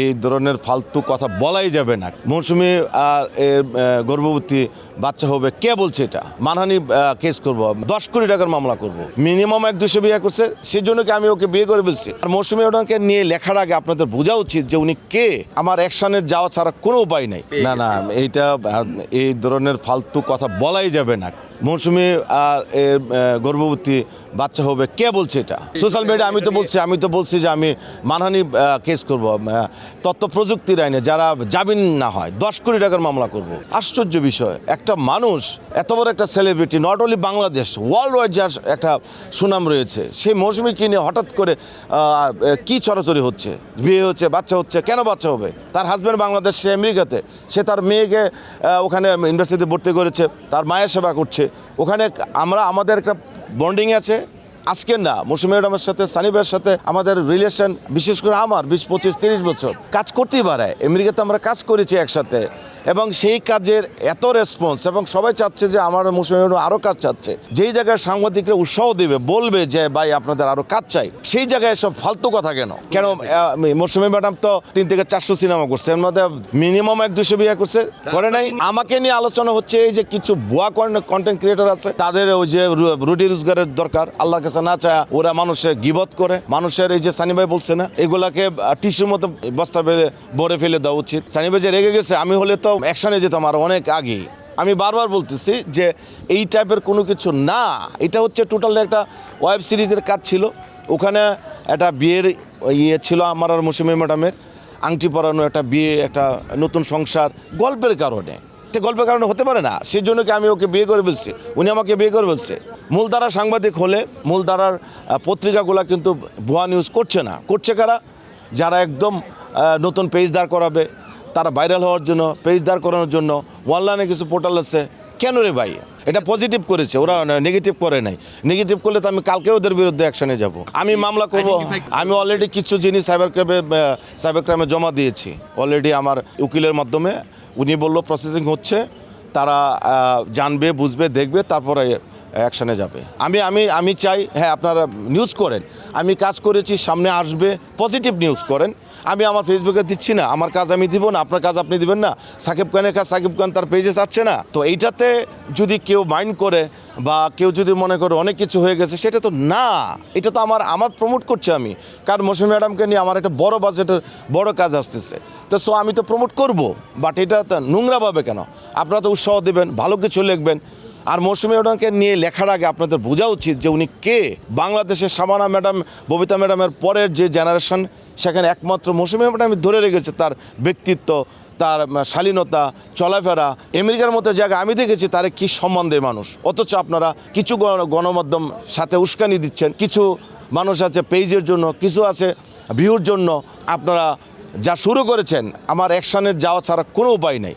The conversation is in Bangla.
এই ধরনের ফালতু কথা বলাই যাবে না। মৌসুমি আর গর্ভবতী বাচ্চা হবে, কে বলছে এটা? মানহানি কেস করব, 10 কোটি টাকার মামলা করব। মিনিমাম 1-200 বিয়ে করছে, সেই জন্য কি আমি ওকে বিয়ে করে ফেলছি। আর মৌসুমি ওনাকে নিয়ে লেখার আগে আপনাদের বোঝা উচিত যে উনি কে। আমার অ্যাকশনে যাওয়া ছাড়া কোনো উপায় নেই। না এইটা এই ধরনের ফালতু কথা বলাই যাবে না। মৌসুমি আর গর্ভবতী বাচ্চা হবে, কে বলছে এটা? সোশ্যাল মিডিয়া আমি তো বলছি যে আমি মানহানি কেস করব, তথ্য প্রযুক্তির আইনে যারা জামিন না হয় 10 কোটি টাকার মামলা করব। আশ্চর্য বিষয়, একটা মানুষ এত বড় একটা celebrity, not only Bangladesh, world wide যার একটা সুনাম রয়েছে, সেই মৌসুমিকে নিয়ে হঠাৎ করে কি ছড়াছড়ি হচ্ছে? বিয়ে হচ্ছে, বাচ্চা হচ্ছে, কেন বাচ্চা হবে? তার হাজব্যান্ড বাংলাদেশ, সে আমেরিকাতে, সে তার মেয়েকে ওখানে ইউনিভার্সিটিতে ভর্তি করেছে, তার মায়ের সেবা করছে ওখানে। আমাদের একটা বন্ডিং আছে, আজকের না, মৌসুমি ম্যাডামের সাথে, সানি ভাইয়ের সাথে আমাদের রিলেশন, বিশেষ করে আমার 20-25-30 বছর কাজ করতেই পারে। আমেরিকাতে আমরা কাজ করেছি একসাথে, এবং সেই কাজের এত রেসপন্স, এবং সবাই চাচ্ছে যে আমার মৌসুমি ম্যাডাম আরও কাজ চাচ্ছে। যেই জায়গায় সাংবাদিকরা উৎসাহ দেবে, বলবে যে ভাই আপনাদের আরও কাজ চাই, সেই জায়গায় সব ফালতু কথা কেন? মৌসুমি ম্যাডাম তো 3 থেকে 400 সিনেমা করছে, এর মধ্যে মিনিমাম 1-200 বিয়ে করছে, করে নাই। আমাকে নিয়ে আলোচনা হচ্ছে এই যে কিছু ভুয়া কন্টেন্ট ক্রিয়েটর আছে, তাদের ওই যে রুটি রোজগারের দরকার, আল্লাহর কাছে না চায় ওরা মানুষের গিবত করে। মানুষের এই যে সানি ভাই বলছে না, এগুলাকে টিস্যুর মতো বস্তা ভরে ফেলে দেওয়া উচিত। সানি ভাই যে রেগে গেছে, আমি হলে তো অ্যাকশনে যেতাম আর অনেক আগে। আমি বারবার বলতেছি যে এই টাইপের কোনো কিছু না, এটা হচ্ছে টোটালি একটা ওয়েব সিরিজের কাজ ছিল। ওখানে একটা বিয়ের ইয়ে ছিল আমার আর মৌসুমি ম্যাডামের, আংটি পরানো একটা বিয়ে, একটা নতুন সংসার, গল্পের কারণে হতে পারে না। সেই জন্য কি আমি ওকে বিয়ে করে ফেলছি, উনি আমাকে বিয়ে করে ফেলছে। মূলধারার সাংবাদিক হলে মূলধারার পত্রিকাগুলো কিন্তু ভুয়া নিউজ করছে না। করছে কারা? যারা একদম নতুন পেজ দাঁড় করাবে, তারা ভাইরাল হওয়ার জন্য, পেজ দাঁড় করানোর জন্য অনলাইনে কিছু পোর্টাল আছে। কেন রে ভাই? এটা পজিটিভ করেছে, ওরা নেগেটিভ করে নাই। নেগেটিভ করলে তো আমি কালকে ওদের বিরুদ্ধে অ্যাকশনে যাব, আমি মামলা করব। আমি অলরেডি কিছু জিনিস সাইবার ক্রাইমে জমা দিয়েছি অলরেডি আমার উকিলের মাধ্যমে। উনি বলল প্রসেসিং হচ্ছে, তারা জানবে, বুঝবে, দেখবে, তারপরে অ্যাকশনে যাবে। আমি চাই, হ্যাঁ আপনারা নিউজ করেন, আমি কাজ করেছি, সামনে আসবে, পজিটিভ নিউজ করেন। আমি আমার ফেসবুকে দিচ্ছি না, আমার কাজ আমি দিব না, আপনার কাজ আপনি দিবেন না। সাকিব খানের কাজ সাকিব খান তার পেজে চাচ্ছে না। তো এইটাতে যদি কেউ মাইন্ড করে বা কেউ যদি মনে করে অনেক কিছু হয়ে গেছে, সেটা তো না। এটা তো আমার প্রমোট করছে আমি, কারণ মৌসুমি ম্যাডামকে নিয়ে আমার একটা বড় বাজেটের বড় কাজ আসতেছে। তো আমি তো প্রমোট করব, বাট এটা তো নোংরাভাবে কেন? আপনারা তো উৎসাহ দেবেন, ভালো কিছু লিখবেন। আর মৌসুমি ম্যাডামকে নিয়ে লেখার আগে আপনাদের বোঝা উচিত যে উনি কে। বাংলাদেশের শাবানা ম্যাডাম, ববিতা ম্যাডামের পরের যে জেনারেশন, সেখানে একমাত্র মৌসুমি ম্যাডাম ধরে রেখেছে তার ব্যক্তিত্ব, তার শালীনতা, চলাফেরা। আমেরিকার মতো জায়গায় আমি দেখেছি তারে কি সম্মান দেয় মানুষ, অথচ আপনারা কিছু গণমাধ্যম সাথে উস্কানি দিচ্ছেন। কিছু মানুষ আছে পেজের জন্য, কিছু আছে ভিউর জন্য। আপনারা যা শুরু করেছেন, আমার অ্যাকশনের যাওয়া ছাড়া কোনো উপায় নেই।